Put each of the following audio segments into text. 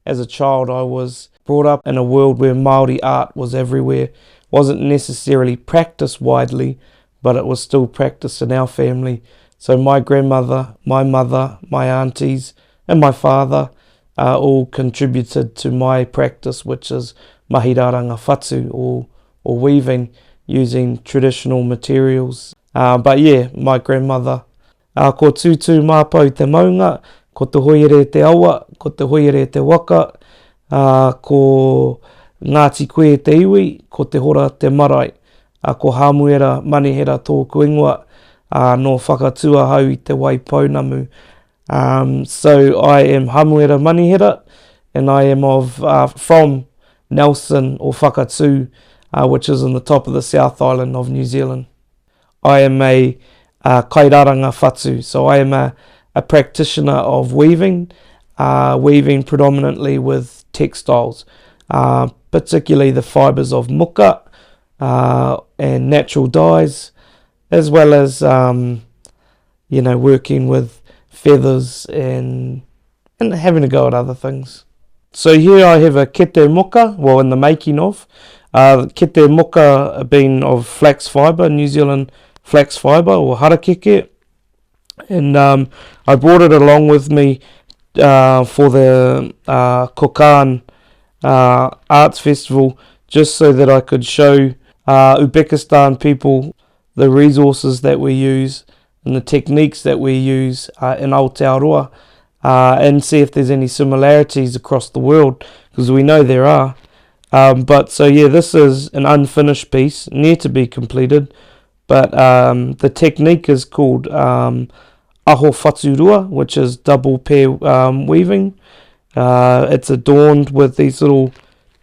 as a child I was brought up in a world where Māori art was everywhere. Wasn't necessarily practiced widely, but it was still practiced in our family. So my grandmother, my mother, my aunties and my father all contributed to my practice, which is Kairaranga Whatu, or weaving using traditional materials. But yeah, my grandmother, ko tūtū māpau te maunga, ko te hoire te awa, ko te hoire te waka, ko Ngāti koe te iwi, ko te hora te marae, ko Hamuera Manihera tōku ingoa, no whakatua hau i te wai pounamu. So I am Hamuera Manihera, and I am from Nelson or Whakatū, which is in the top of the South Island of New Zealand. I am a Kairaranga Whatu, so I am a practitioner of weaving, weaving predominantly with textiles, particularly the fibres of muka and natural dyes, as well as working with feathers and having a go at other things. So here I have a kete muka, well, in the making of. Kete muka being of flax fibre, New Zealand flax fibre or harakeke, and I brought it along with me for the Kokand Arts Festival, just so that I could show Uzbekistan people the resources that we use and the techniques that we use in Aotearoa, and see if there's any similarities across the world, because we know there are. But so yeah, this is an unfinished piece, near to be completed, but the technique is called aho whaturua, which is double pair weaving. It's adorned with these little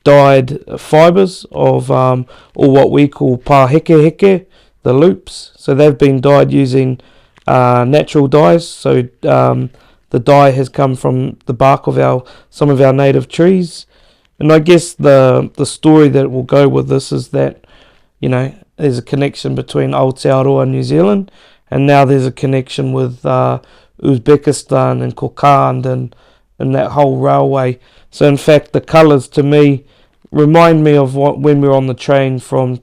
dyed fibres of or what we call pāheke, the loops. So they've been dyed using natural dyes. So the dye has come from the bark of some of our native trees. And I guess the story that will go with this is that, there's a connection between Aotearoa and New Zealand, and now there's a connection with Uzbekistan and Kokand and that whole railway. So in fact, the colours to me remind me of when we were on the train from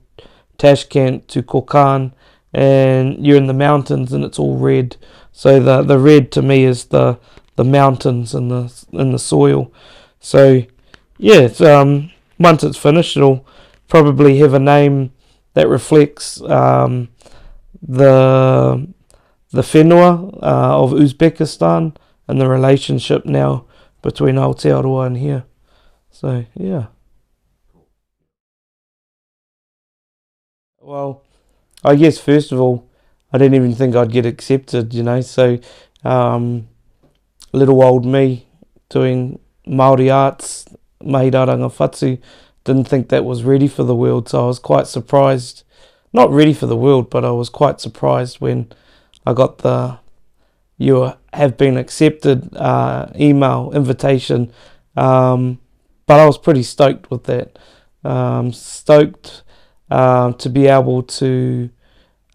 Tashkent to Kokand, and you're in the mountains and it's all red. So the red to me is the mountains and the soil. So yeah, it's, once it's finished, it'll probably have a name that reflects the whenua of Uzbekistan and the relationship now between Aotearoa and here. So yeah. Well, I guess first of all, I didn't even think I'd get accepted, so little old me doing Māori arts, Kairaranga Whatu, didn't think that was ready for the world, so I was quite surprised. Not ready for the world, but I was quite surprised when I got the "you have been accepted" email invitation. But I was pretty stoked with that. Stoked to be able to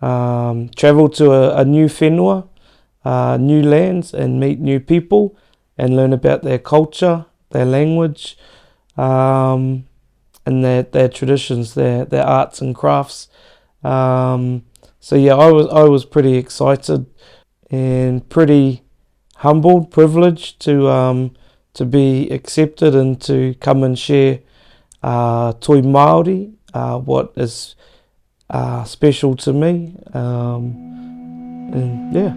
travel to a new whenua, new lands, and meet new people and learn about their culture, their language, and their traditions, their arts and crafts. So yeah, I was pretty excited and pretty humbled, privileged to be accepted and to come and share toi Māori, what is special to me, and yeah.